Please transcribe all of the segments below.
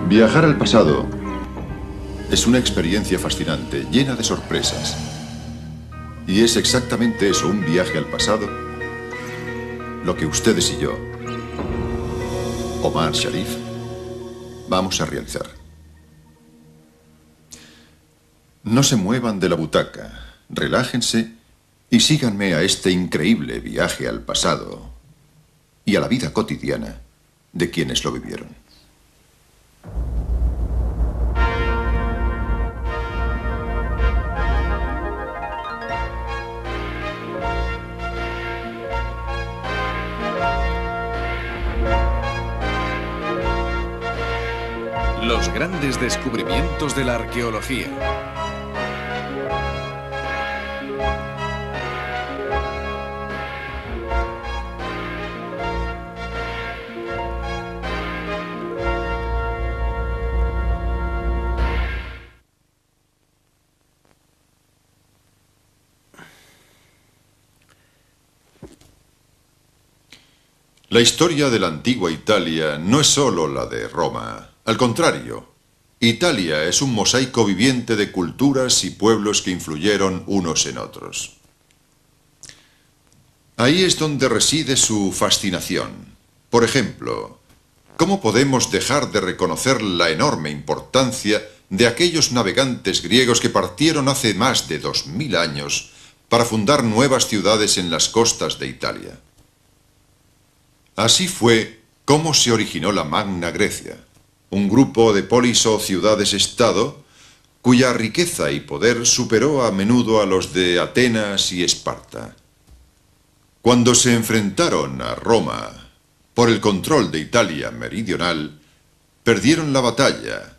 Viajar al pasado es una experiencia fascinante, llena de sorpresas. Y es exactamente eso, un viaje al pasado, lo que ustedes y yo, Omar Sharif, vamos a realizar. No se muevan de la butaca, relájense y síganme a este increíble viaje al pasado y a la vida cotidiana de quienes lo vivieron. Los grandes descubrimientos de la arqueología. La historia de la antigua Italia no es solo la de Roma. Al contrario, Italia es un mosaico viviente de culturas y pueblos que influyeron unos en otros. Ahí es donde reside su fascinación. Por ejemplo, ¿cómo podemos dejar de reconocer la enorme importancia de aquellos navegantes griegos que partieron hace más de 2000 años para fundar nuevas ciudades en las costas de Italia? Así fue como se originó la Magna Grecia, un grupo de polis o ciudades-estado cuya riqueza y poder superó a menudo a los de Atenas y Esparta. Cuando se enfrentaron a Roma por el control de Italia meridional, perdieron la batalla,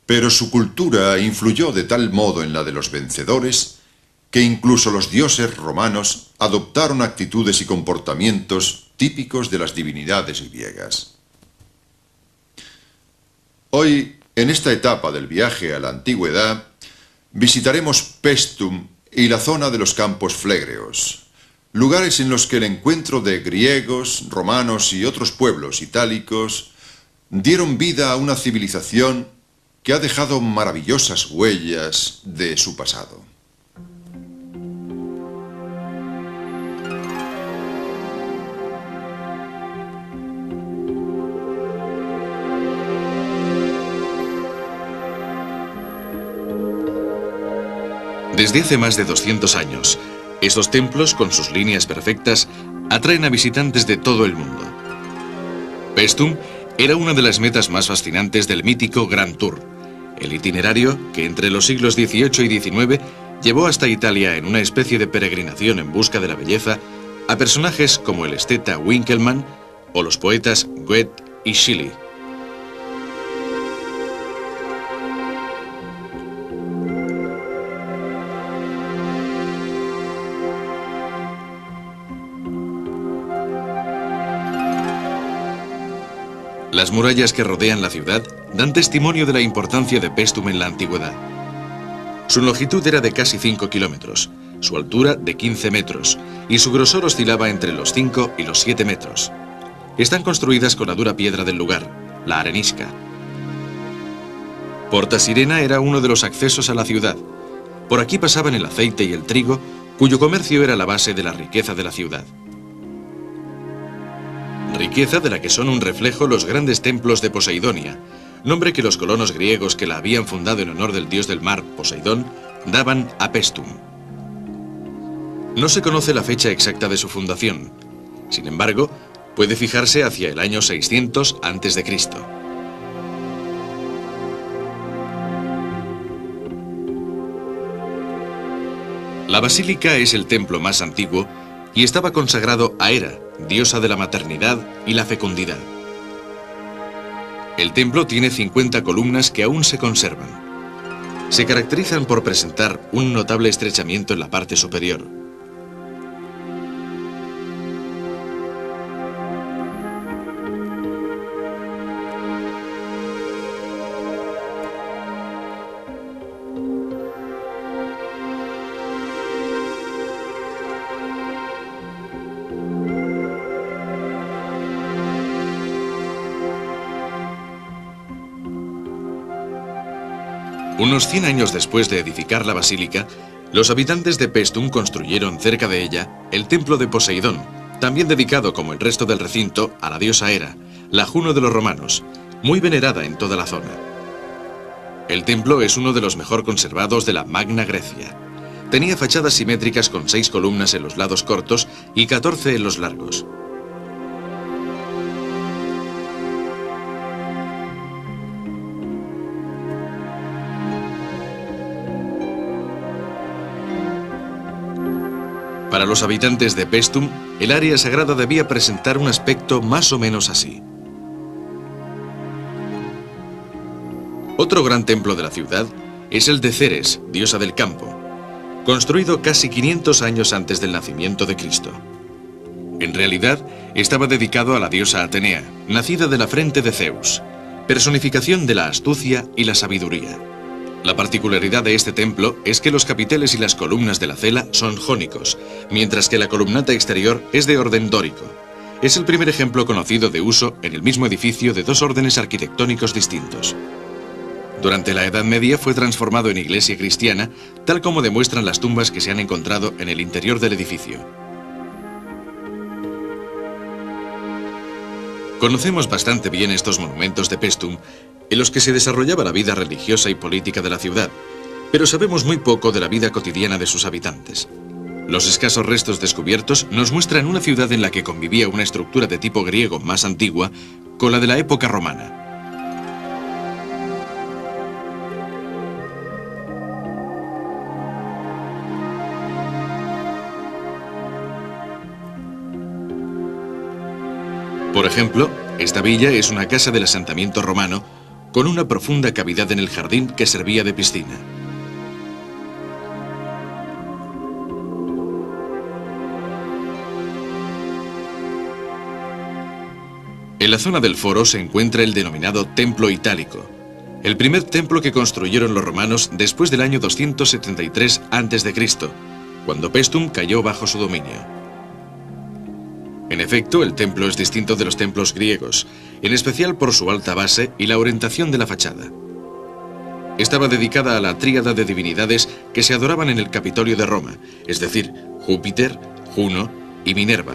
pero su cultura influyó de tal modo en la de los vencedores que incluso los dioses romanos adoptaron actitudes y comportamientos típicos de las divinidades griegas. Hoy, en esta etapa del viaje a la antigüedad, visitaremos Paestum y la zona de los Campos Flegreos, lugares en los que el encuentro de griegos, romanos y otros pueblos itálicos dieron vida a una civilización que ha dejado maravillosas huellas de su pasado. Desde hace más de 200 años, estos templos, con sus líneas perfectas, atraen a visitantes de todo el mundo. Paestum era una de las metas más fascinantes del mítico Grand Tour, el itinerario que entre los siglos XVIII y XIX llevó hasta Italia en una especie de peregrinación en busca de la belleza a personajes como el esteta Winckelmann o los poetas Goethe y Shelley. Las murallas que rodean la ciudad dan testimonio de la importancia de Paestum en la antigüedad. Su longitud era de casi 5 kilómetros, su altura de 15 metros y su grosor oscilaba entre los 5 y los 7 metros. Están construidas con la dura piedra del lugar, la arenisca. Porta Sirena era uno de los accesos a la ciudad. Por aquí pasaban el aceite y el trigo, cuyo comercio era la base de la riqueza de la ciudad. Riqueza de la que son un reflejo los grandes templos de Poseidonia, nombre que los colonos griegos que la habían fundado en honor del dios del mar, Poseidón, daban a Paestum. No se conoce la fecha exacta de su fundación. Sin embargo, puede fijarse hacia el año 600 a.C. La basílica es el templo más antiguo y estaba consagrado a Hera, diosa de la maternidad y la fecundidad. El templo tiene 50 columnas que aún se conservan. Se caracterizan por presentar un notable estrechamiento en la parte superior. Unos 100 años después de edificar la basílica, los habitantes de Paestum construyeron cerca de ella el templo de Poseidón, también dedicado como el resto del recinto a la diosa Hera, la Juno de los romanos, muy venerada en toda la zona. El templo es uno de los mejor conservados de la Magna Grecia. Tenía fachadas simétricas con 6 columnas en los lados cortos y 14 en los largos. Para los habitantes de Paestum, el área sagrada debía presentar un aspecto más o menos así. Otro gran templo de la ciudad es el de Ceres, diosa del campo, construido casi 500 años antes del nacimiento de Cristo. En realidad, estaba dedicado a la diosa Atenea, nacida de la frente de Zeus, personificación de la astucia y la sabiduría. La particularidad de este templo es que los capiteles y las columnas de la cela son jónicos, mientras que la columnata exterior es de orden dórico. Es el primer ejemplo conocido de uso en el mismo edificio de 2 órdenes arquitectónicos distintos. Durante la Edad Media fue transformado en iglesia cristiana, tal como demuestran las tumbas que se han encontrado en el interior del edificio. Conocemos bastante bien estos monumentos de Paestum, en los que se desarrollaba la vida religiosa y política de la ciudad, pero sabemos muy poco de la vida cotidiana de sus habitantes. Los escasos restos descubiertos nos muestran una ciudad en la que convivía una estructura de tipo griego más antigua con la de la época romana. Por ejemplo, esta villa es una casa del asentamiento romano con una profunda cavidad en el jardín que servía de piscina. En la zona del foro se encuentra el denominado Templo Itálico, el primer templo que construyeron los romanos después del año 273 a.C., cuando Paestum cayó bajo su dominio. En efecto, el templo es distinto de los templos griegos, en especial por su alta base y la orientación de la fachada. Estaba dedicada a la tríada de divinidades que se adoraban en el Capitolio de Roma, es decir, Júpiter, Juno y Minerva.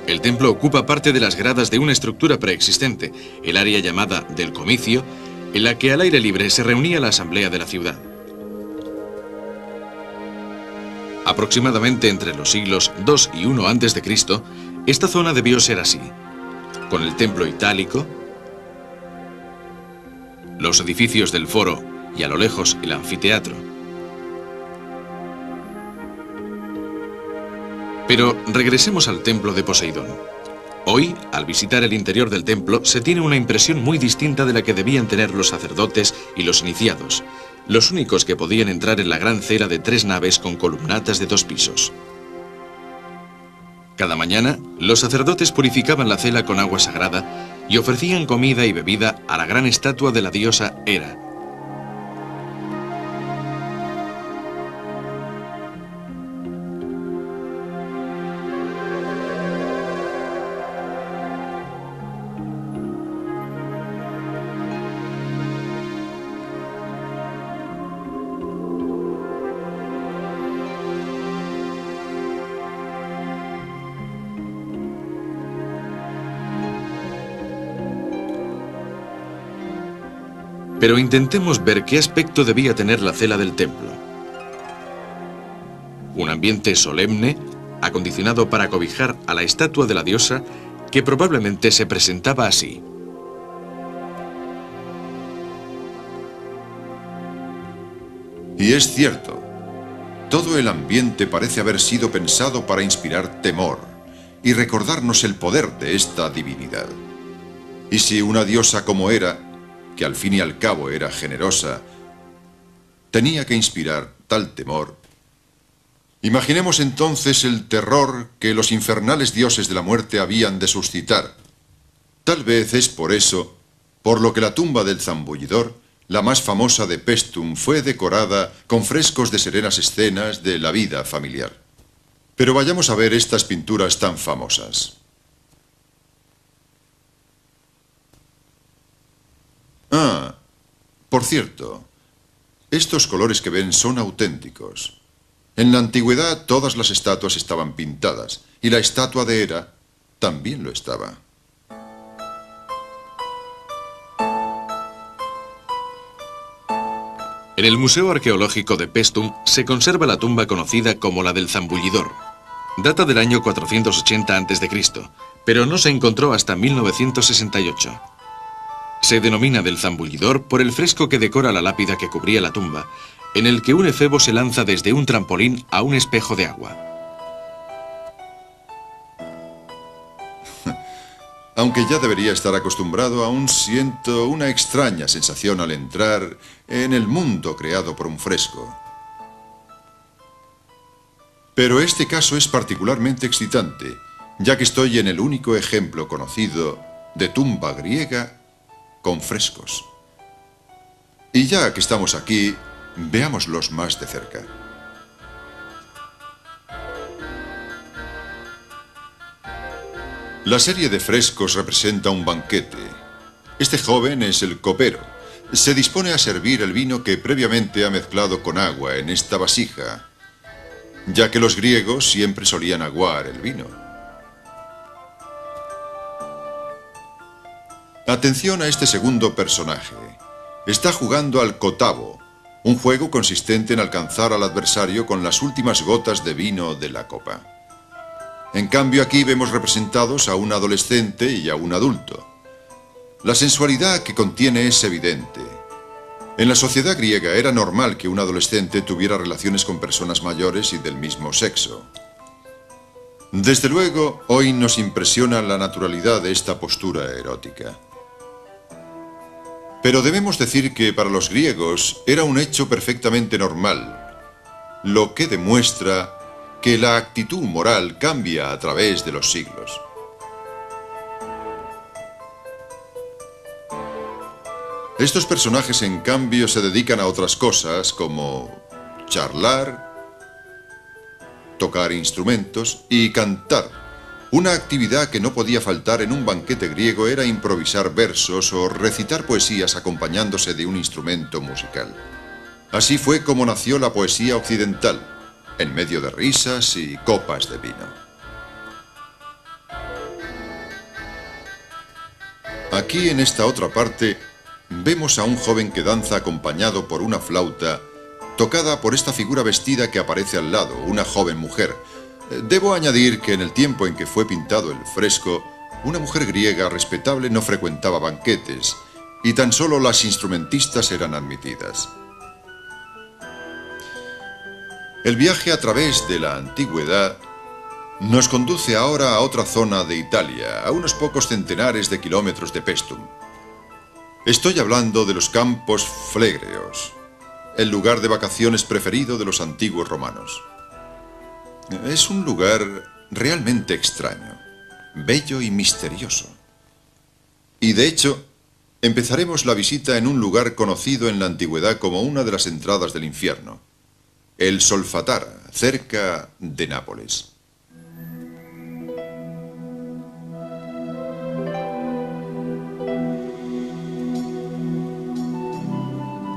El templo ocupa parte de las gradas de una estructura preexistente, el área llamada del Comicio, en la que al aire libre se reunía la asamblea de la ciudad. Aproximadamente entre los siglos II y I a.C., esta zona debió ser así, con el templo itálico, los edificios del foro y a lo lejos el anfiteatro. Pero regresemos al templo de Poseidón. Hoy, al visitar el interior del templo, se tiene una impresión muy distinta de la que debían tener los sacerdotes y los iniciados, los únicos que podían entrar en la gran cela de 3 naves con columnatas de 2 pisos. Cada mañana, los sacerdotes purificaban la cela con agua sagrada y ofrecían comida y bebida a la gran estatua de la diosa Hera. Pero intentemos ver qué aspecto debía tener la cela del templo. Un ambiente solemne, acondicionado para cobijar a la estatua de la diosa, que probablemente se presentaba así. Y es cierto, todo el ambiente parece haber sido pensado para inspirar temor y recordarnos el poder de esta divinidad. Y si una diosa como Hera, que al fin y al cabo era generosa, tenía que inspirar tal temor, imaginemos entonces el terror que los infernales dioses de la muerte habían de suscitar. Tal vez es por eso, por lo que la tumba del zambullidor, la más famosa de Paestum, fue decorada con frescos de serenas escenas de la vida familiar. Pero vayamos a ver estas pinturas tan famosas. Por cierto, Estos colores que ven son auténticos. En la antigüedad todas las estatuas estaban pintadas, y la estatua de Hera también lo estaba. En el Museo Arqueológico de Paestum se conserva la tumba conocida como la del Zambullidor. Data del año 480 a.C., pero no se encontró hasta 1968. Se denomina del Zambullidor por el fresco que decora la lápida que cubría la tumba, en el que un efebo se lanza desde un trampolín a un espejo de agua. Aunque ya debería estar acostumbrado, aún siento una extraña sensación al entrar en el mundo creado por un fresco. Pero este caso es particularmente excitante, ya que estoy en el único ejemplo conocido de tumba griega con frescos. Y ya que estamos aquí, veámoslos más de cerca. La serie de frescos representa un banquete. Este joven es el copero. Se dispone a servir el vino que previamente ha mezclado con agua en esta vasija, ya que los griegos siempre solían aguar el vino. Atención a este segundo personaje. Está jugando al kotabo, un juego consistente en alcanzar al adversario con las últimas gotas de vino de la copa. En cambio, aquí vemos representados a un adolescente y a un adulto. La sensualidad que contiene es evidente. En la sociedad griega era normal que un adolescente tuviera relaciones con personas mayores y del mismo sexo. Desde luego, hoy nos impresiona la naturalidad de esta postura erótica. Pero debemos decir que para los griegos era un hecho perfectamente normal, lo que demuestra que la actitud moral cambia a través de los siglos. Estos personajes, en cambio, se dedican a otras cosas como charlar, tocar instrumentos y cantar. Una actividad que no podía faltar en un banquete griego era improvisar versos o recitar poesías acompañándose de un instrumento musical. Así fue como nació la poesía occidental, en medio de risas y copas de vino. Aquí, en esta otra parte, vemos a un joven que danza acompañado por una flauta, tocada por esta figura vestida que aparece al lado, una joven mujer. Debo añadir que en el tiempo en que fue pintado el fresco, una mujer griega respetable no frecuentaba banquetes, y tan solo las instrumentistas eran admitidas. El viaje a través de la antigüedad nos conduce ahora a otra zona de Italia, a unos pocos centenares de kilómetros de Paestum. Estoy hablando de los Campos Flegreos, el lugar de vacaciones preferido de los antiguos romanos. Es un lugar realmente extraño, bello y misterioso. Y de hecho, empezaremos la visita en un lugar conocido en la antigüedad como una de las entradas del infierno, el Solfatara, cerca de Nápoles.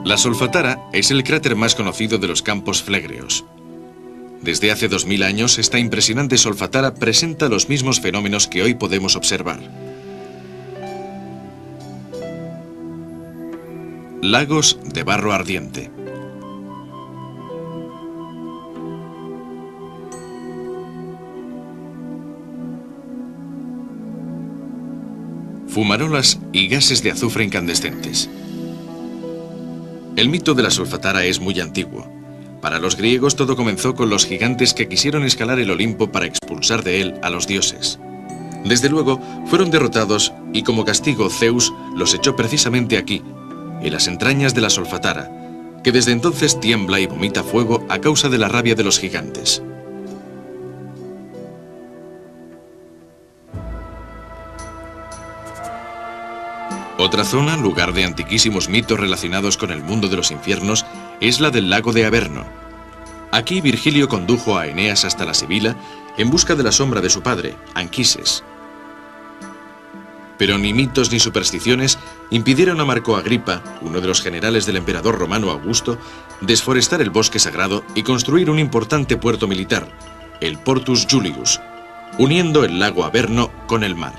La Solfatara es el cráter más conocido de los Campos Flegreos. Desde hace 2000 años, esta impresionante Solfatara presenta los mismos fenómenos que hoy podemos observar. Lagos de barro ardiente. Fumarolas y gases de azufre incandescentes. El mito de la Solfatara es muy antiguo. Para los griegos todo comenzó con los gigantes que quisieron escalar el Olimpo para expulsar de él a los dioses. Desde luego, fueron derrotados y como castigo Zeus los echó precisamente aquí, en las entrañas de la Solfatara, que desde entonces tiembla y vomita fuego a causa de la rabia de los gigantes. Otra zona, lugar de antiquísimos mitos relacionados con el mundo de los infiernos, es la del lago de Averno. Aquí Virgilio condujo a Eneas hasta la Sibila en busca de la sombra de su padre, Anquises. Pero ni mitos ni supersticiones impidieron a Marco Agripa, uno de los generales del emperador romano Augusto, desforestar el bosque sagrado y construir un importante puerto militar, el Portus Julius, uniendo el lago Averno con el mar.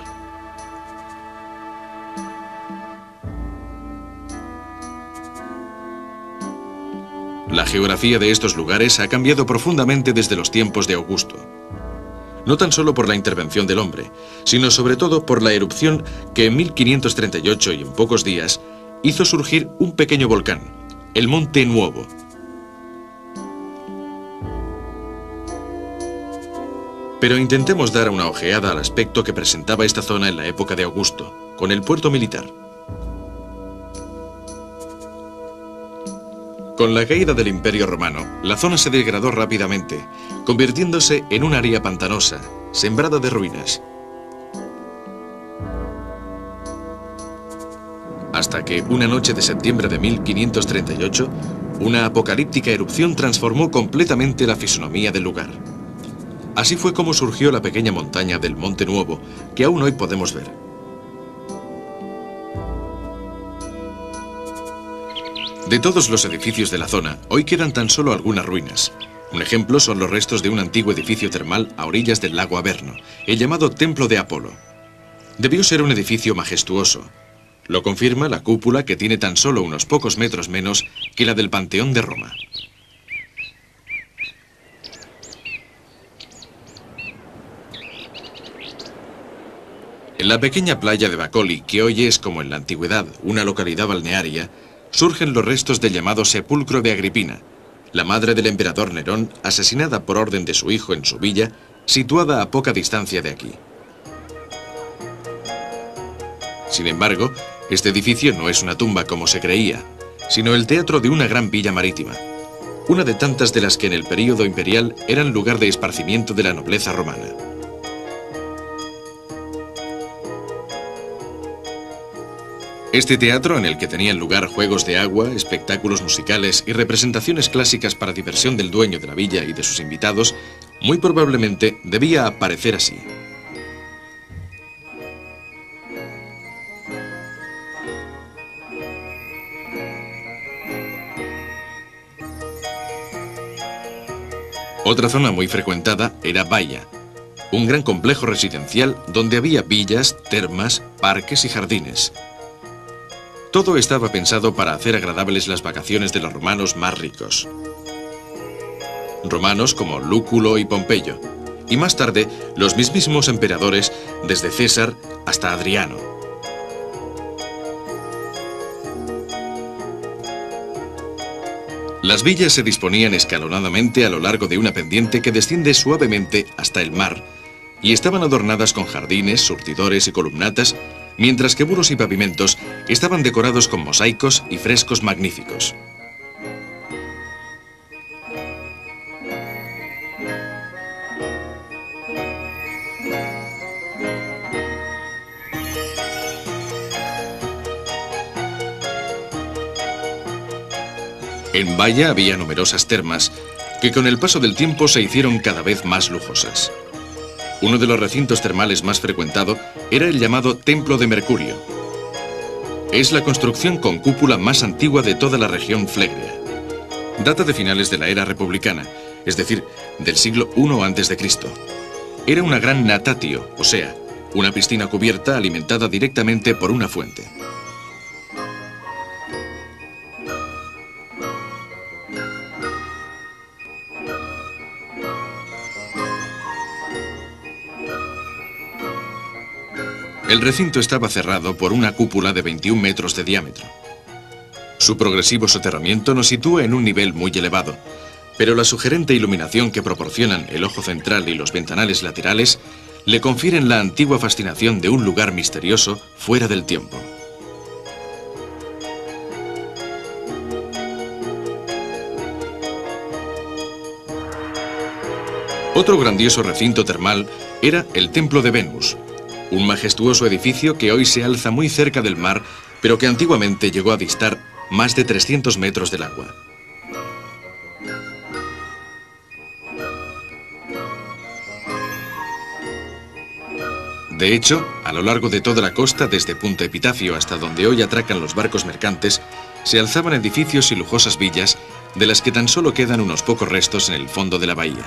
La geografía de estos lugares ha cambiado profundamente desde los tiempos de Augusto. No tan solo por la intervención del hombre, sino sobre todo por la erupción que en 1538 y en pocos días hizo surgir un pequeño volcán, el Monte Nuovo. Pero intentemos dar una ojeada al aspecto que presentaba esta zona en la época de Augusto, con el puerto militar. Con la caída del Imperio Romano, la zona se degradó rápidamente, convirtiéndose en un área pantanosa, sembrada de ruinas. Hasta que una noche de septiembre de 1538, una apocalíptica erupción transformó completamente la fisonomía del lugar. Así fue como surgió la pequeña montaña del Monte Nuovo, que aún hoy podemos ver. De todos los edificios de la zona, hoy quedan tan solo algunas ruinas. Un ejemplo son los restos de un antiguo edificio termal a orillas del lago Averno, el llamado Templo de Apolo. Debió ser un edificio majestuoso. Lo confirma la cúpula, que tiene tan solo unos pocos metros menos que la del Panteón de Roma. En la pequeña playa de Bacoli, que hoy es, como en la antigüedad, una localidad balnearia, surgen los restos del llamado Sepulcro de Agripina, la madre del emperador Nerón, asesinada por orden de su hijo en su villa, situada a poca distancia de aquí. Sin embargo, este edificio no es una tumba como se creía, sino el teatro de una gran villa marítima, una de tantas de las que en el período imperial eran lugar de esparcimiento de la nobleza romana. Este teatro, en el que tenían lugar juegos de agua, espectáculos musicales y representaciones clásicas para diversión del dueño de la villa y de sus invitados, muy probablemente debía aparecer así. Otra zona muy frecuentada era Baia, un gran complejo residencial donde había villas, termas, parques y jardines. Todo estaba pensado para hacer agradables las vacaciones de los romanos más ricos. Romanos como Lúculo y Pompeyo, y más tarde los mismísimos emperadores desde César hasta Adriano. Las villas se disponían escalonadamente a lo largo de una pendiente que desciende suavemente hasta el mar, y estaban adornadas con jardines, surtidores y columnatas, mientras que muros y pavimentos estaban decorados con mosaicos y frescos magníficos. En Baia había numerosas termas que con el paso del tiempo se hicieron cada vez más lujosas. Uno de los recintos termales más frecuentado era el llamado Templo de Mercurio. Es la construcción con cúpula más antigua de toda la región Flegrea. Data de finales de la era republicana, es decir, del siglo I a.C. Era una gran natatio, o sea, una piscina cubierta alimentada directamente por una fuente. El recinto estaba cerrado por una cúpula de 21 metros de diámetro. Su progresivo soterramiento nos sitúa en un nivel muy elevado, pero la sugerente iluminación que proporcionan el ojo central y los ventanales laterales le confieren la antigua fascinación de un lugar misterioso fuera del tiempo. Otro grandioso recinto termal era el Templo de Venus, un majestuoso edificio que hoy se alza muy cerca del mar, pero que antiguamente llegó a distar más de 300 metros del agua. De hecho, a lo largo de toda la costa, desde Punta Epitafio hasta donde hoy atracan los barcos mercantes, se alzaban edificios y lujosas villas, de las que tan solo quedan unos pocos restos en el fondo de la bahía.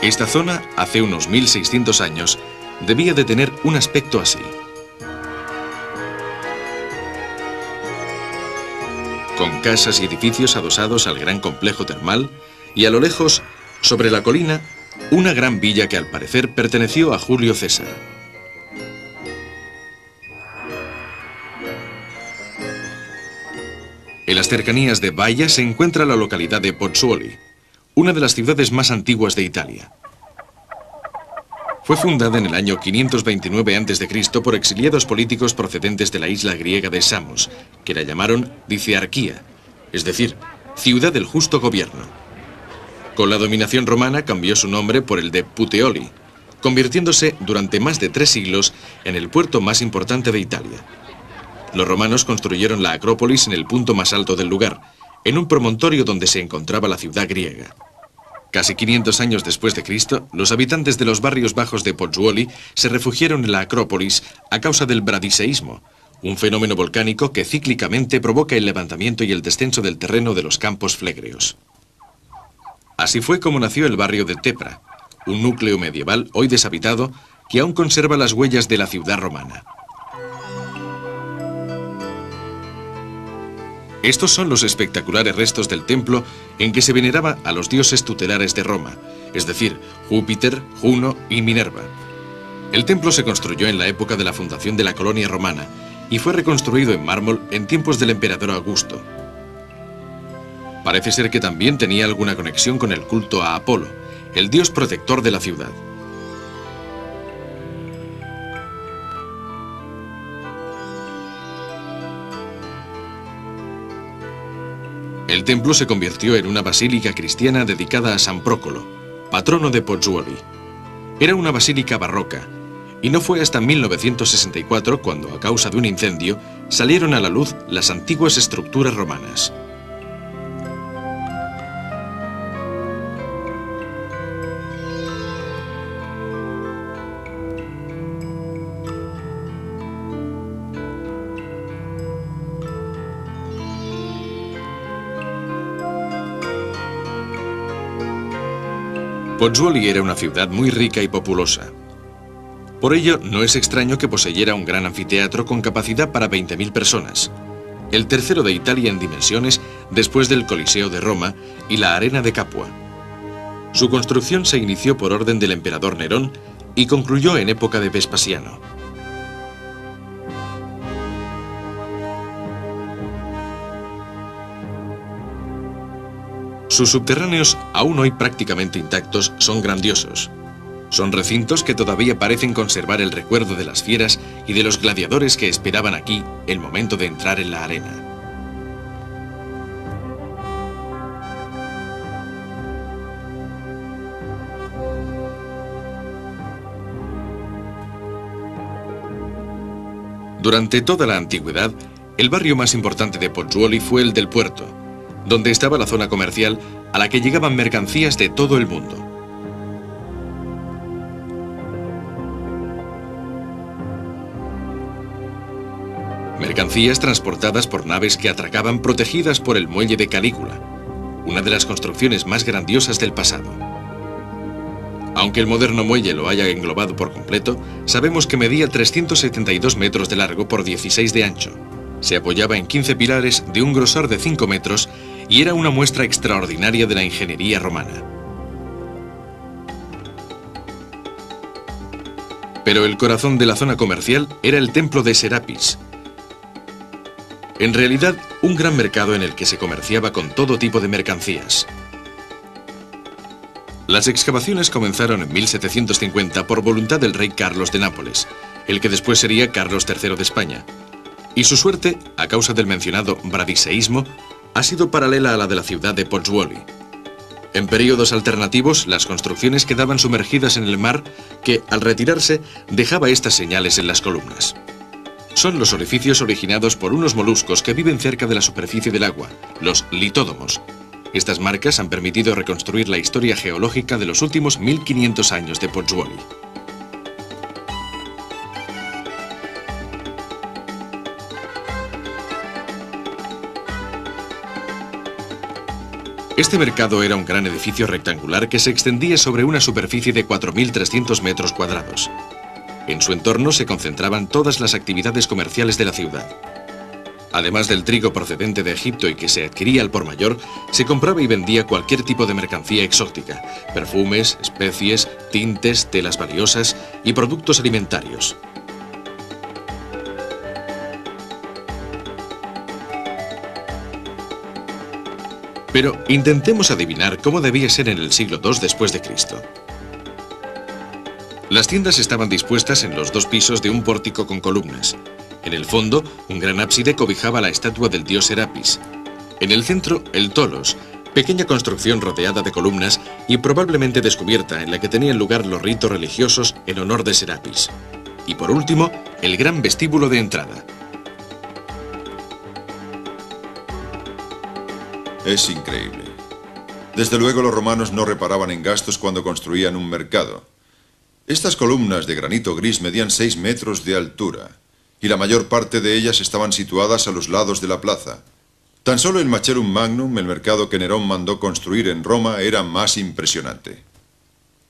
Esta zona, hace unos 1600 años, debía de tener un aspecto así. Con casas y edificios adosados al gran complejo termal, y a lo lejos, sobre la colina, una gran villa que al parecer perteneció a Julio César. En las cercanías de Baia se encuentra la localidad de Pozzuoli, una de las ciudades más antiguas de Italia. Fue fundada en el año 529 a.C. por exiliados políticos procedentes de la isla griega de Samos, que la llamaron Dicearquía, es decir, ciudad del justo gobierno. Con la dominación romana cambió su nombre por el de Puteoli, convirtiéndose durante más de 3 siglos en el puerto más importante de Italia. Los romanos construyeron la Acrópolis en el punto más alto del lugar, en un promontorio donde se encontraba la ciudad griega. Casi 500 años después de Cristo, los habitantes de los barrios bajos de Pozzuoli se refugiaron en la Acrópolis a causa del bradiseísmo, un fenómeno volcánico que cíclicamente provoca el levantamiento y el descenso del terreno de los campos flegreos. Así fue como nació el barrio de Tepra, un núcleo medieval hoy deshabitado que aún conserva las huellas de la ciudad romana. Estos son los espectaculares restos del templo en que se veneraba a los dioses tutelares de Roma, es decir, Júpiter, Juno y Minerva. El templo se construyó en la época de la fundación de la colonia romana y fue reconstruido en mármol en tiempos del emperador Augusto. Parece ser que también tenía alguna conexión con el culto a Apolo, el dios protector de la ciudad. El templo se convirtió en una basílica cristiana dedicada a San Prócolo, patrono de Pozzuoli. Era una basílica barroca, y no fue hasta 1964 cuando, a causa de un incendio, salieron a la luz las antiguas estructuras romanas. Pozzuoli era una ciudad muy rica y populosa. Por ello, no es extraño que poseyera un gran anfiteatro con capacidad para 20.000 personas, el tercero de Italia en dimensiones después del Coliseo de Roma y la Arena de Capua. Su construcción se inició por orden del emperador Nerón y concluyó en época de Vespasiano. Sus subterráneos, aún hoy prácticamente intactos, son grandiosos. Son recintos que todavía parecen conservar el recuerdo de las fieras y de los gladiadores que esperaban aquí el momento de entrar en la arena. Durante toda la antigüedad, el barrio más importante de Pozzuoli fue el del puerto, donde estaba la zona comercial a la que llegaban mercancías de todo el mundo. Mercancías transportadas por naves que atracaban protegidas por el muelle de Calígula, una de las construcciones más grandiosas del pasado. Aunque el moderno muelle lo haya englobado por completo, sabemos que medía 372 metros de largo por 16 de ancho. Se apoyaba en 15 pilares de un grosor de 5 metros y era una muestra extraordinaria de la ingeniería romana. Pero el corazón de la zona comercial era el templo de Serapis. En realidad, un gran mercado en el que se comerciaba con todo tipo de mercancías. Las excavaciones comenzaron en 1750 por voluntad del rey Carlos de Nápoles, el que después sería Carlos III de España. Y su suerte, a causa del mencionado bradiseísmo, ha sido paralela a la de la ciudad de Pozzuoli. En períodos alternativos, las construcciones quedaban sumergidas en el mar que, al retirarse, dejaba estas señales en las columnas. son los orificios originados por unos moluscos que viven cerca de la superficie del agua, los litódomos. Estas marcas han permitido reconstruir la historia geológica de los últimos 1500 años de Pozzuoli. Este mercado era un gran edificio rectangular que se extendía sobre una superficie de 4.300 metros cuadrados. En su entorno se concentraban todas las actividades comerciales de la ciudad. Además del trigo procedente de Egipto y que se adquiría al por mayor, se compraba y vendía cualquier tipo de mercancía exótica: perfumes, especies, tintes, telas valiosas y productos alimentarios. Pero intentemos adivinar cómo debía ser en el siglo II después de Cristo. Las tiendas estaban dispuestas en los dos pisos de un pórtico con columnas. En el fondo, un gran ábside cobijaba la estatua del dios Serapis. En el centro, el tolos, pequeña construcción rodeada de columnas y probablemente descubierta, en la que tenían lugar los ritos religiosos en honor de Serapis. Y por último, el gran vestíbulo de entrada. Es increíble. Desde luego los romanos no reparaban en gastos cuando construían un mercado. Estas columnas de granito gris medían 6 metros de altura, y la mayor parte de ellas estaban situadas a los lados de la plaza. Tan solo el Macelum Magnum, el mercado que Nerón mandó construir en Roma, era más impresionante.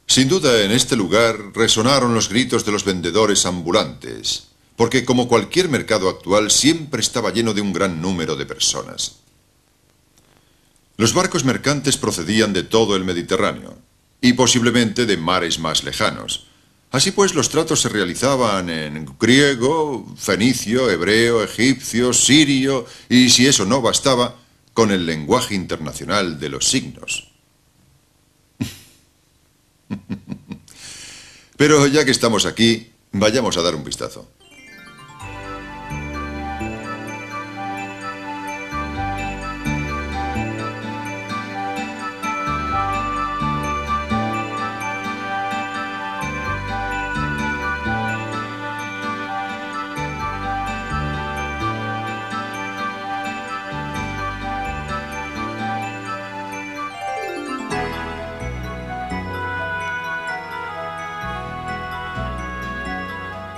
Sin duda, en este lugar resonaron los gritos de los vendedores ambulantes, porque como cualquier mercado actual, siempre estaba lleno de un gran número de personas. Los barcos mercantes procedían de todo el Mediterráneo, y posiblemente de mares más lejanos. Así pues, los tratos se realizaban en griego, fenicio, hebreo, egipcio, sirio, y si eso no bastaba, con el lenguaje internacional de los signos. Pero ya que estamos aquí, vayamos a dar un vistazo.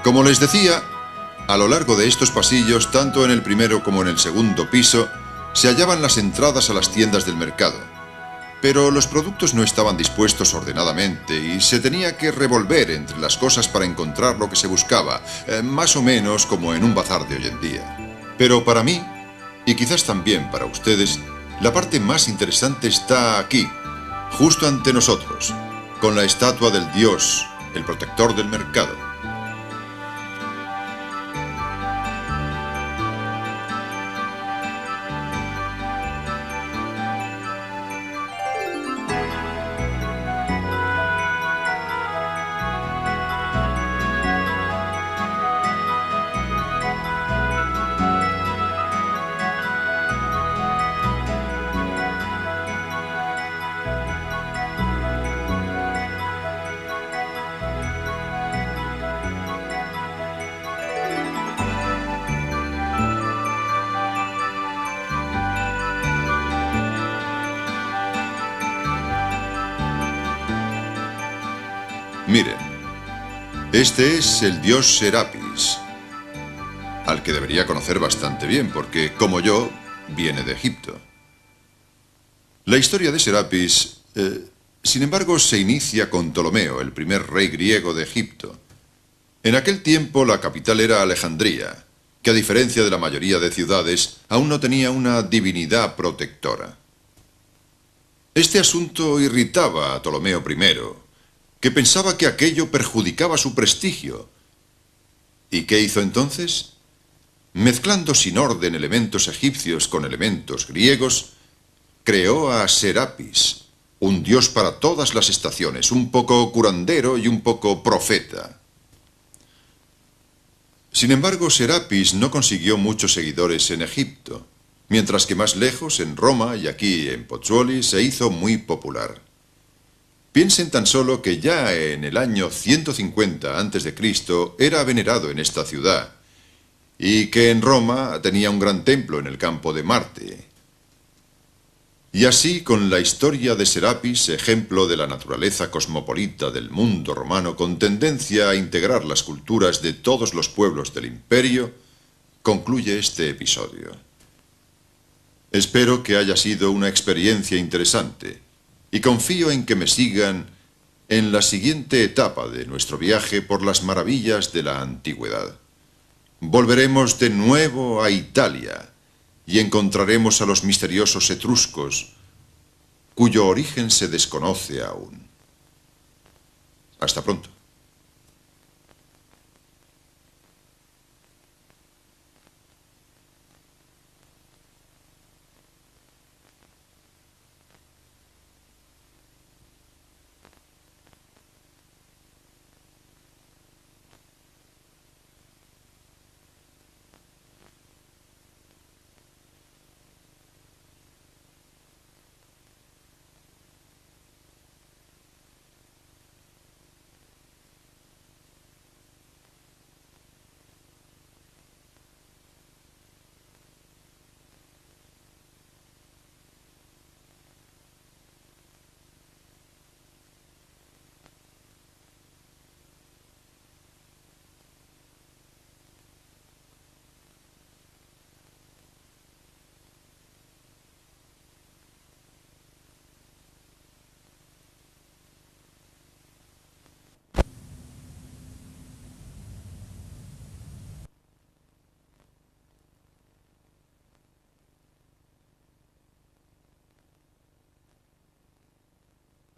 Como les decía, a lo largo de estos pasillos, tanto en el primero como en el segundo piso, se hallaban las entradas a las tiendas del mercado. Pero los productos no estaban dispuestos ordenadamente y se tenía que revolver entre las cosas para encontrar lo que se buscaba, más o menos como en un bazar de hoy en día. Pero para mí, y quizás también para ustedes, la parte más interesante está aquí, justo ante nosotros, con la estatua del dios, el protector del mercado. Miren, este es el dios Serapis, al que debería conocer bastante bien, porque, como yo, viene de Egipto. La historia de Serapis, sin embargo, se inicia con Ptolomeo, el primer rey griego de Egipto. En aquel tiempo la capital era Alejandría, que a diferencia de la mayoría de ciudades, aún no tenía una divinidad protectora. Este asunto irritaba a Ptolomeo I, que pensaba que aquello perjudicaba su prestigio. ¿Y qué hizo entonces? Mezclando sin orden elementos egipcios con elementos griegos, creó a Serapis, un dios para todas las estaciones, un poco curandero y un poco profeta. Sin embargo, Serapis no consiguió muchos seguidores en Egipto, mientras que más lejos, en Roma y aquí en Pozzuoli, se hizo muy popular. Piensen tan solo que ya en el año 150 a.C. era venerado en esta ciudad, y que en Roma tenía un gran templo en el campo de Marte. Y así con la historia de Serapis, ejemplo de la naturaleza cosmopolita del mundo romano con tendencia a integrar las culturas de todos los pueblos del imperio, concluye este episodio. Espero que haya sido una experiencia interesante y confío en que me sigan en la siguiente etapa de nuestro viaje por las maravillas de la antigüedad. Volveremos de nuevo a Italia y encontraremos a los misteriosos etruscos, cuyo origen se desconoce aún. Hasta pronto.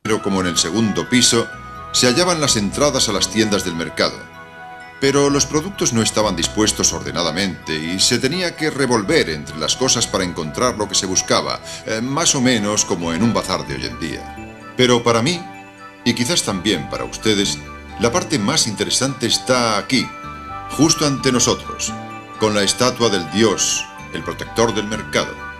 Pero como en el segundo piso, se hallaban las entradas a las tiendas del mercado. Pero los productos no estaban dispuestos ordenadamente y se tenía que revolver entre las cosas para encontrar lo que se buscaba, más o menos como en un bazar de hoy en día. Pero para mí, y quizás también para ustedes, la parte más interesante está aquí, justo ante nosotros, con la estatua del dios, el protector del mercado.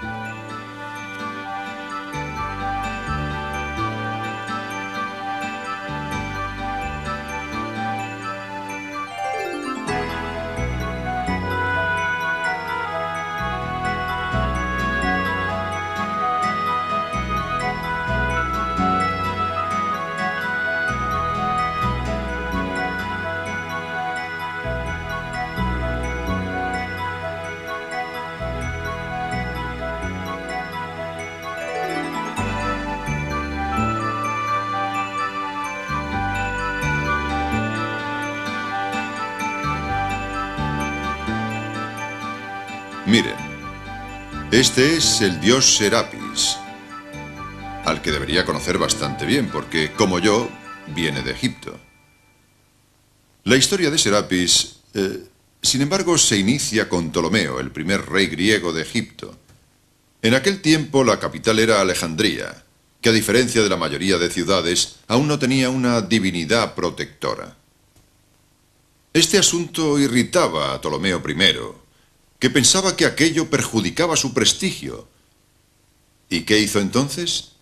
Miren, este es el dios Serapis, al que debería conocer bastante bien, porque, como yo, viene de Egipto. La historia de Serapis, sin embargo, se inicia con Ptolomeo, el primer rey griego de Egipto. En aquel tiempo la capital era Alejandría, que a diferencia de la mayoría de ciudades, aún no tenía una divinidad protectora. Este asunto irritaba a Ptolomeo I, que pensaba que aquello perjudicaba su prestigio. ¿Y qué hizo entonces?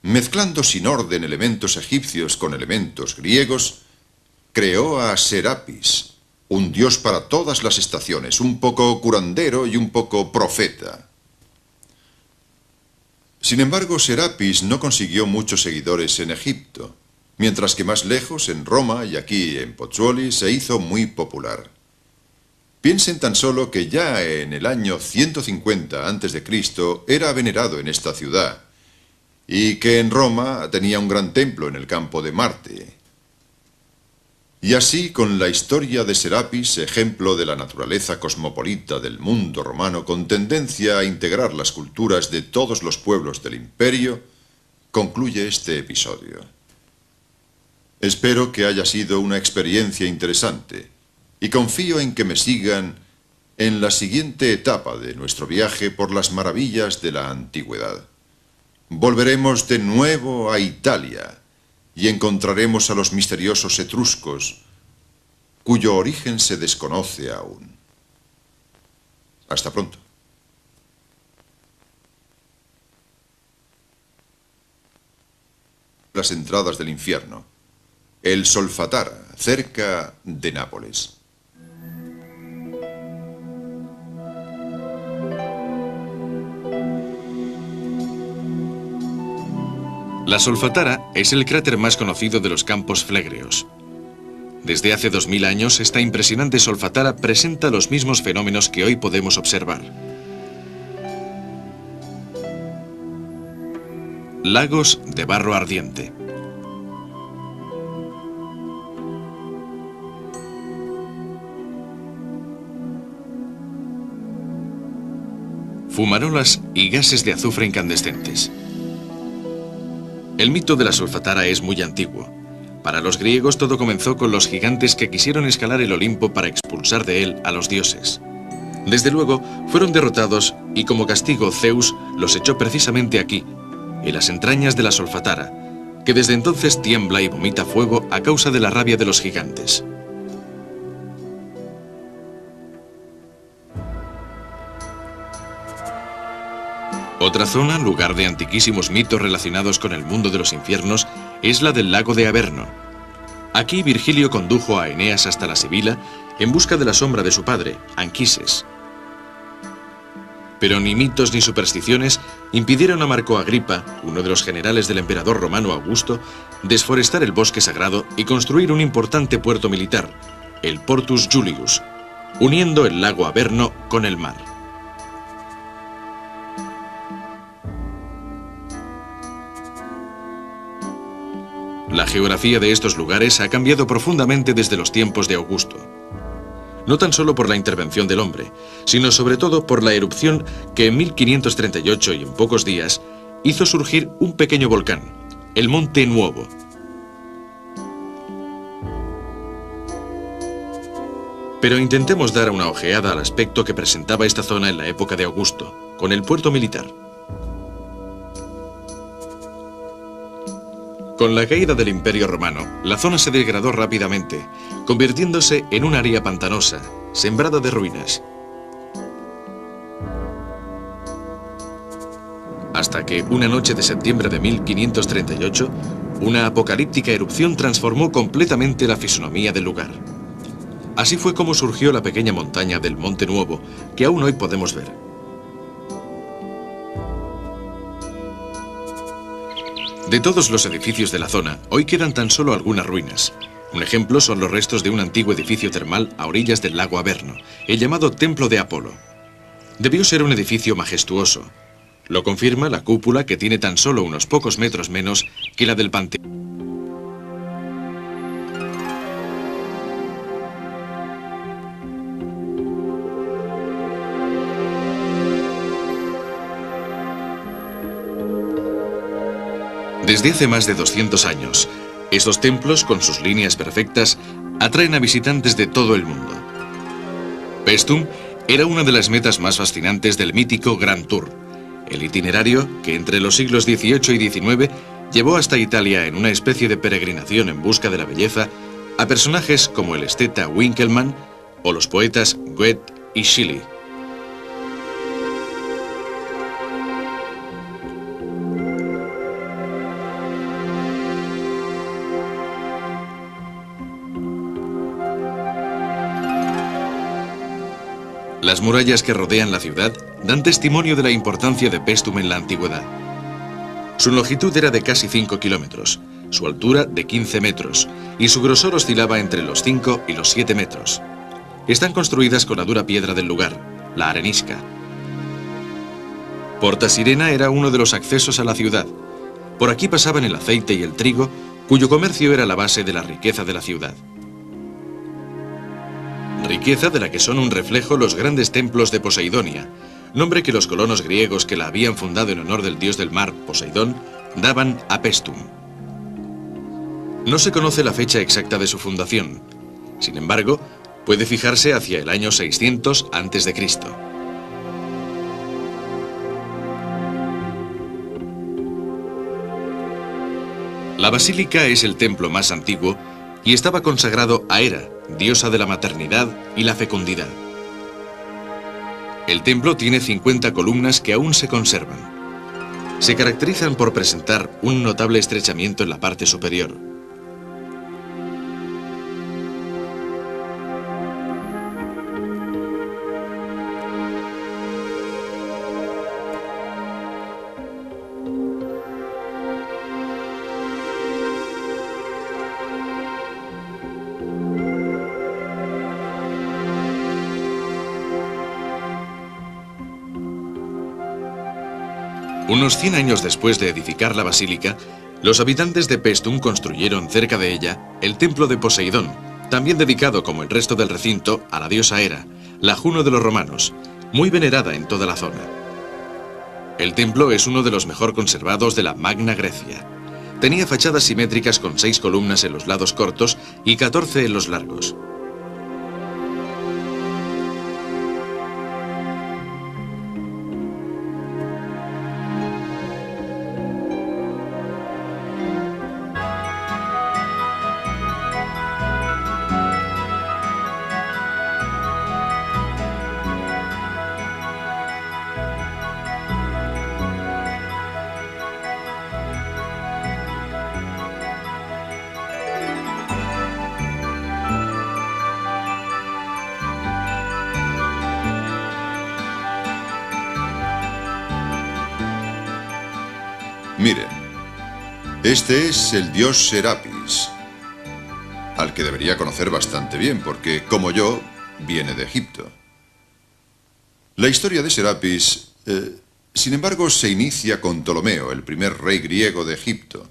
Mezclando sin orden elementos egipcios con elementos griegos, creó a Serapis, un dios para todas las estaciones, un poco curandero y un poco profeta. Sin embargo, Serapis no consiguió muchos seguidores en Egipto, mientras que más lejos, en Roma y aquí en Pozzuoli, se hizo muy popular. Piensen tan solo que ya en el año 150 a.C. era venerado en esta ciudad, y que en Roma tenía un gran templo en el campo de Marte. Y así con la historia de Serapis, ejemplo de la naturaleza cosmopolita del mundo romano con tendencia a integrar las culturas de todos los pueblos del imperio, concluye este episodio. Espero que haya sido una experiencia interesante y confío en que me sigan en la siguiente etapa de nuestro viaje por las maravillas de la antigüedad. Volveremos de nuevo a Italia y encontraremos a los misteriosos etruscos, cuyo origen se desconoce aún. Hasta pronto. Las entradas del infierno. El Solfatara, cerca de Nápoles. La Solfatara es el cráter más conocido de los campos Flegreos. Desde hace 2000 años, esta impresionante Solfatara presenta los mismos fenómenos que hoy podemos observar. Lagos de barro ardiente. Fumarolas y gases de azufre incandescentes. El mito de la Solfatara es muy antiguo. Para los griegos todo comenzó con los gigantes que quisieron escalar el Olimpo para expulsar de él a los dioses. Desde luego, fueron derrotados y como castigo Zeus los echó precisamente aquí, en las entrañas de la Solfatara, que desde entonces tiembla y vomita fuego a causa de la rabia de los gigantes. Otra zona, lugar de antiquísimos mitos relacionados con el mundo de los infiernos, es la del lago de Averno. Aquí Virgilio condujo a Eneas hasta la Sibila en busca de la sombra de su padre, Anquises. Pero ni mitos ni supersticiones impidieron a Marco Agripa, uno de los generales del emperador romano Augusto, desforestar el bosque sagrado y construir un importante puerto militar, el Portus Julius, uniendo el lago Averno con el mar. La geografía de estos lugares ha cambiado profundamente desde los tiempos de Augusto. No tan solo por la intervención del hombre, sino sobre todo por la erupción que en 1538 y en pocos días hizo surgir un pequeño volcán, el Monte Nuovo. Pero intentemos dar una ojeada al aspecto que presentaba esta zona en la época de Augusto, con el puerto militar. Con la caída del Imperio Romano, la zona se degradó rápidamente, convirtiéndose en un área pantanosa, sembrada de ruinas. Hasta que una noche de septiembre de 1538, una apocalíptica erupción transformó completamente la fisonomía del lugar. Así fue como surgió la pequeña montaña del Monte Nuovo, que aún hoy podemos ver. De todos los edificios de la zona, hoy quedan tan solo algunas ruinas. Un ejemplo son los restos de un antiguo edificio termal a orillas del lago Averno, el llamado Templo de Apolo. Debió ser un edificio majestuoso. Lo confirma la cúpula, que tiene tan solo unos pocos metros menos que la del Panteón. Desde hace más de 200 años, estos templos, con sus líneas perfectas, atraen a visitantes de todo el mundo. Paestum era una de las metas más fascinantes del mítico Grand Tour, el itinerario que entre los siglos XVIII y XIX llevó hasta Italia en una especie de peregrinación en busca de la belleza a personajes como el esteta Winckelmann o los poetas Goethe y Schiller. Las murallas que rodean la ciudad dan testimonio de la importancia de Paestum en la antigüedad. Su longitud era de casi 5 kilómetros, su altura de 15 metros y su grosor oscilaba entre los 5 y los 7 metros. Están construidas con la dura piedra del lugar, la arenisca. Porta Sirena era uno de los accesos a la ciudad. Por aquí pasaban el aceite y el trigo, cuyo comercio era la base de la riqueza de la ciudad. Riqueza de la que son un reflejo los grandes templos de Poseidonia, nombre que los colonos griegos que la habían fundado en honor del dios del mar, Poseidón, daban a Paestum. No se conoce la fecha exacta de su fundación. Sin embargo, puede fijarse hacia el año 600 a.C. La basílica es el templo más antiguo y estaba consagrado a Hera, diosa de la maternidad y la fecundidad. El templo tiene 50 columnas que aún se conservan. Se caracterizan por presentar un notable estrechamiento en la parte superior. Unos 100 años después de edificar la basílica, los habitantes de Paestum construyeron cerca de ella el templo de Poseidón, también dedicado como el resto del recinto a la diosa Hera, la Juno de los romanos, muy venerada en toda la zona. El templo es uno de los mejor conservados de la Magna Grecia. Tenía fachadas simétricas con 6 columnas en los lados cortos y 14 en los largos. Miren, este es el dios Serapis, al que debería conocer bastante bien, porque, como yo, viene de Egipto. La historia de Serapis, sin embargo, se inicia con Ptolomeo, el primer rey griego de Egipto.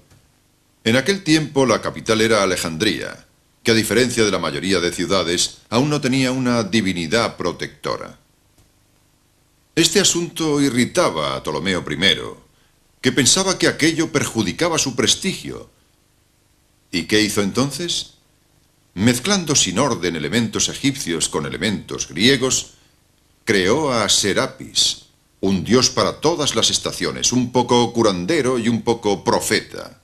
En aquel tiempo la capital era Alejandría, que a diferencia de la mayoría de ciudades, aún no tenía una divinidad protectora. Este asunto irritaba a Ptolomeo I, que pensaba que aquello perjudicaba su prestigio. ¿Y qué hizo entonces? Mezclando sin orden elementos egipcios con elementos griegos, creó a Serapis, un dios para todas las estaciones, un poco curandero y un poco profeta.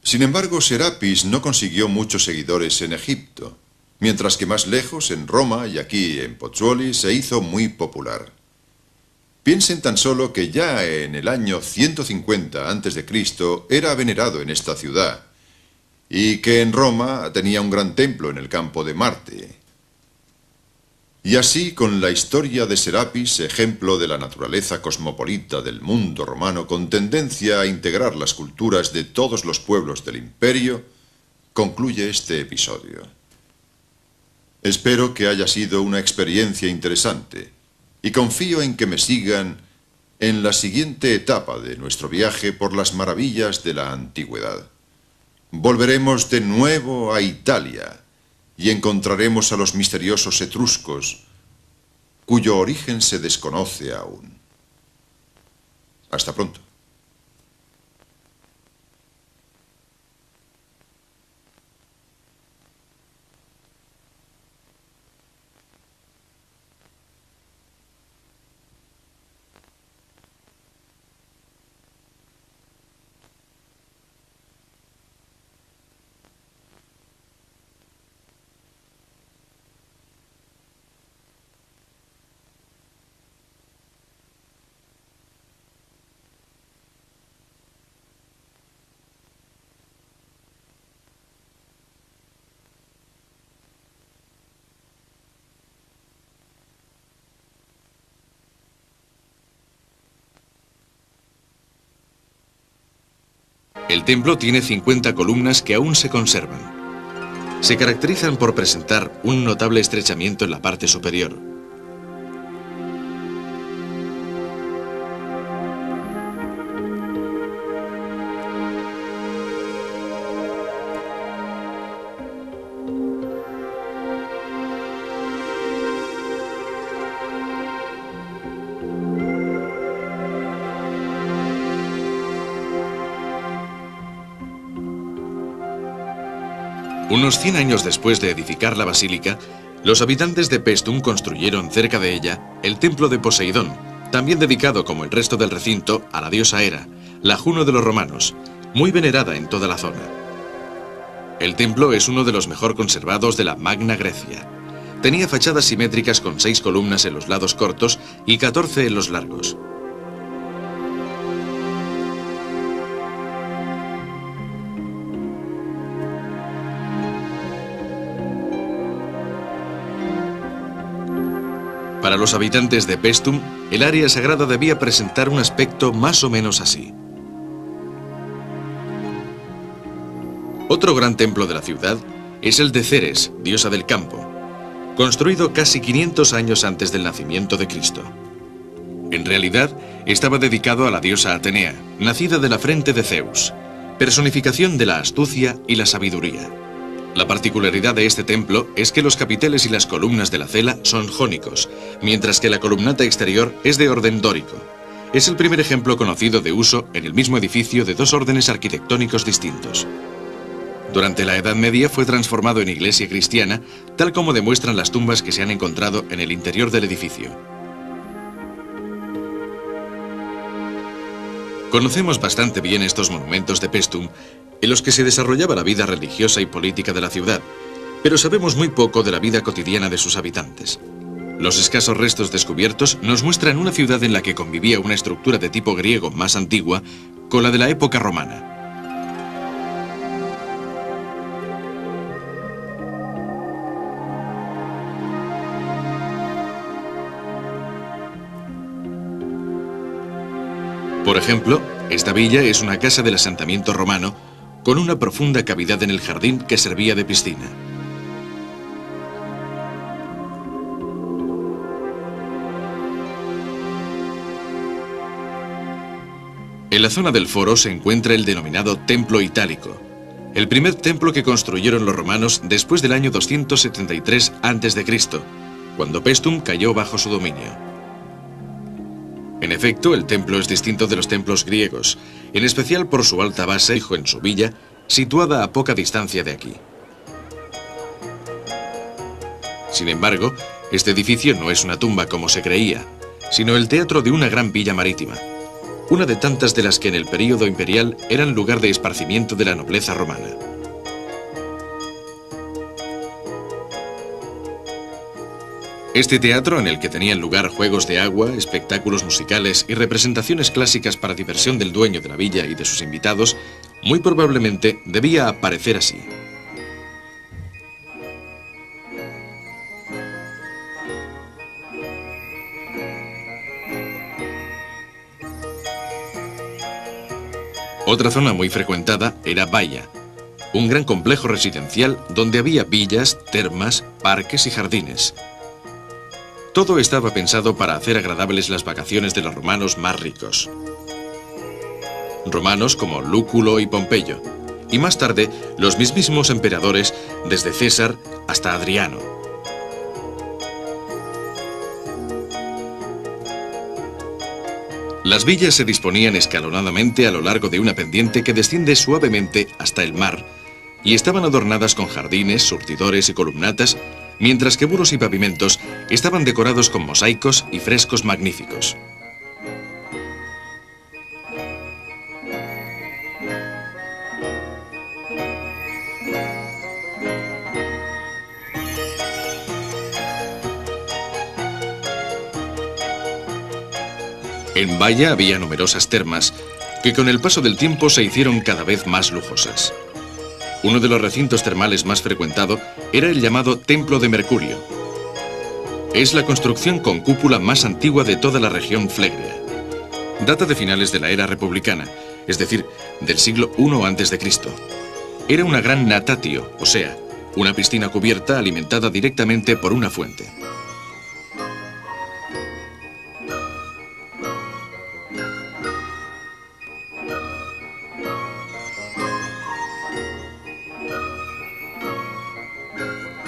Sin embargo, Serapis no consiguió muchos seguidores en Egipto, mientras que más lejos, en Roma y aquí en Pozzuoli, se hizo muy popular. Piensen tan solo que ya en el año 150 a.C. era venerado en esta ciudad, y que en Roma tenía un gran templo en el campo de Marte. Y así, con la historia de Serapis, ejemplo de la naturaleza cosmopolita del mundo romano con tendencia a integrar las culturas de todos los pueblos del imperio, concluye este episodio. Espero que haya sido una experiencia interesante, y confío en que me sigan en la siguiente etapa de nuestro viaje por las maravillas de la antigüedad. Volveremos de nuevo a Italia y encontraremos a los misteriosos etruscos, cuyo origen se desconoce aún. Hasta pronto. El templo tiene 50 columnas que aún se conservan. Se caracterizan por presentar un notable estrechamiento en la parte superior. Unos 100 años después de edificar la basílica, los habitantes de Paestum construyeron cerca de ella el templo de Poseidón, también dedicado como el resto del recinto a la diosa Hera, la Juno de los romanos, muy venerada en toda la zona. El templo es uno de los mejor conservados de la Magna Grecia. Tenía fachadas simétricas con 6 columnas en los lados cortos y 14 en los largos. Para los habitantes de Paestum, el área sagrada debía presentar un aspecto más o menos así. Otro gran templo de la ciudad es el de Ceres, diosa del campo, construido casi 500 años antes del nacimiento de Cristo. En realidad, estaba dedicado a la diosa Atenea, nacida de la frente de Zeus, personificación de la astucia y la sabiduría. La particularidad de este templo es que los capiteles y las columnas de la cela son jónicos, mientras que la columnata exterior es de orden dórico. Es el primer ejemplo conocido de uso en el mismo edificio de dos órdenes arquitectónicos distintos. Durante la Edad Media fue transformado en iglesia cristiana, tal como demuestran las tumbas que se han encontrado en el interior del edificio. Conocemos bastante bien estos monumentos de Paestum, en los que se desarrollaba la vida religiosa y política de la ciudad, pero sabemos muy poco de la vida cotidiana de sus habitantes. Los escasos restos descubiertos nos muestran una ciudad en la que convivía una estructura de tipo griego más antigua con la de la época romana. Por ejemplo, esta villa es una casa del asentamiento romano con una profunda cavidad en el jardín que servía de piscina. En la zona del foro se encuentra el denominado Templo Itálico, el primer templo que construyeron los romanos después del año 273 a.C., cuando Paestum cayó bajo su dominio. En efecto, el templo es distinto de los templos griegos, en especial por su alta base en su villa, situada a poca distancia de aquí. Sin embargo, este edificio no es una tumba como se creía, sino el teatro de una gran villa marítima, una de tantas de las que en el período imperial eran lugar de esparcimiento de la nobleza romana. Este teatro, en el que tenían lugar juegos de agua, espectáculos musicales y representaciones clásicas para diversión del dueño de la villa y de sus invitados, muy probablemente debía aparecer así. Otra zona muy frecuentada era Baia, un gran complejo residencial donde había villas, termas, parques y jardines. Todo estaba pensado para hacer agradables las vacaciones de los romanos más ricos. Romanos como Lúculo y Pompeyo, y más tarde los mismísimos emperadores desde César hasta Adriano. Las villas se disponían escalonadamente a lo largo de una pendiente que desciende suavemente hasta el mar, y estaban adornadas con jardines, surtidores y columnatas, mientras que muros y pavimentos estaban decorados con mosaicos y frescos magníficos. En Baia había numerosas termas que con el paso del tiempo se hicieron cada vez más lujosas. Uno de los recintos termales más frecuentado era el llamado Templo de Mercurio. Es la construcción con cúpula más antigua de toda la región Flegrea. Data de finales de la era republicana, es decir, del siglo I a.C. Era una gran natatio, o sea, una piscina cubierta alimentada directamente por una fuente.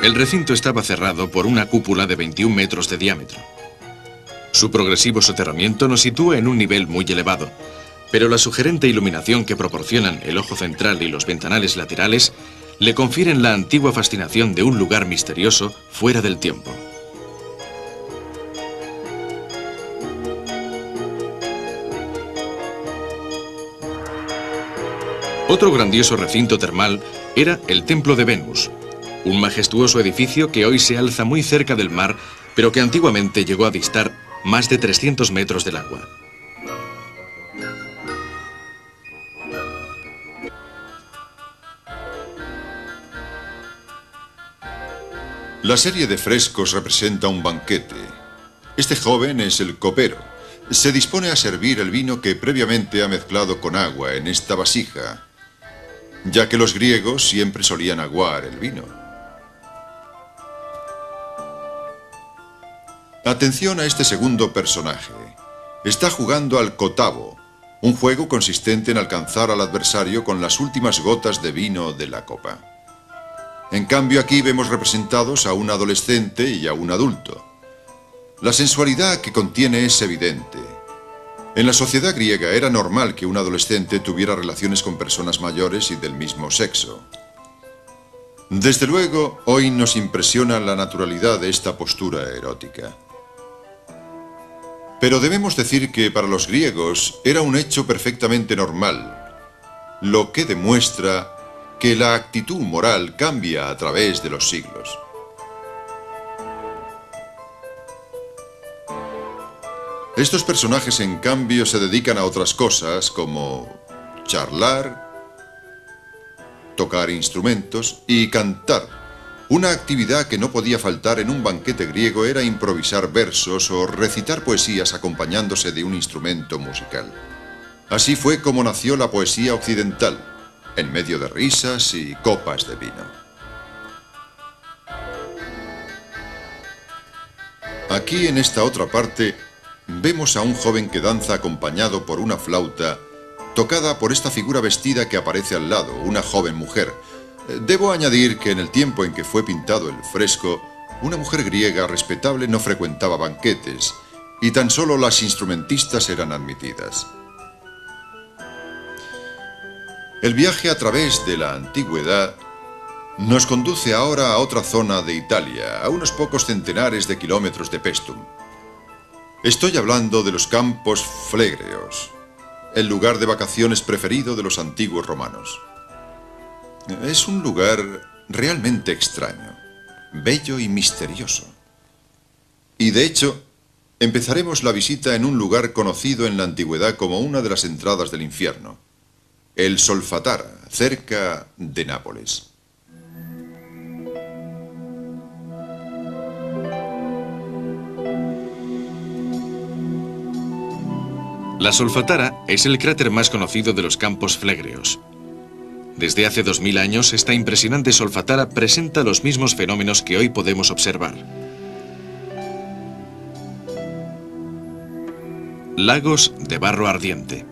El recinto estaba cerrado por una cúpula de 21 metros de diámetro. Su progresivo soterramiento nos sitúa en un nivel muy elevado, pero la sugerente iluminación que proporcionan el ojo central y los ventanales laterales le confieren la antigua fascinación de un lugar misterioso fuera del tiempo. Otro grandioso recinto termal era el Templo de Venus, un majestuoso edificio que hoy se alza muy cerca del mar, pero que antiguamente llegó a distar más de 300 metros del agua. La serie de frescos representa un banquete. Este joven es el copero. Se dispone a servir el vino que previamente ha mezclado con agua en esta vasija, ya que los griegos siempre solían aguar el vino. Atención a este segundo personaje. Está jugando al kotabo, un juego consistente en alcanzar al adversario con las últimas gotas de vino de la copa. En cambio, aquí vemos representados a un adolescente y a un adulto. La sensualidad que contiene es evidente. En la sociedad griega era normal que un adolescente tuviera relaciones con personas mayores y del mismo sexo. Desde luego, hoy nos impresiona la naturalidad de esta postura erótica. Pero debemos decir que para los griegos era un hecho perfectamente normal, lo que demuestra que la actitud moral cambia a través de los siglos. Estos personajes, en cambio, se dedican a otras cosas como charlar, tocar instrumentos y cantar. Una actividad que no podía faltar en un banquete griego era improvisar versos o recitar poesías acompañándose de un instrumento musical. Así fue como nació la poesía occidental, en medio de risas y copas de vino. Aquí, en esta otra parte, vemos a un joven que danza acompañado por una flauta tocada por esta figura vestida que aparece al lado, una joven mujer. Debo añadir que en el tiempo en que fue pintado el fresco, una mujer griega respetable no frecuentaba banquetes y tan solo las instrumentistas eran admitidas. El viaje a través de la antigüedad nos conduce ahora a otra zona de Italia, a unos pocos centenares de kilómetros de Paestum. Estoy hablando de los Campos Flegreos, el lugar de vacaciones preferido de los antiguos romanos. Es un lugar realmente extraño, bello y misterioso. Y de hecho, empezaremos la visita en un lugar conocido en la antigüedad como una de las entradas del infierno, el Solfatara, cerca de Nápoles. La Solfatara es el cráter más conocido de los Campos Flegreos. Desde hace 2000 años, esta impresionante Solfatara presenta los mismos fenómenos que hoy podemos observar. Lagos de barro ardiente.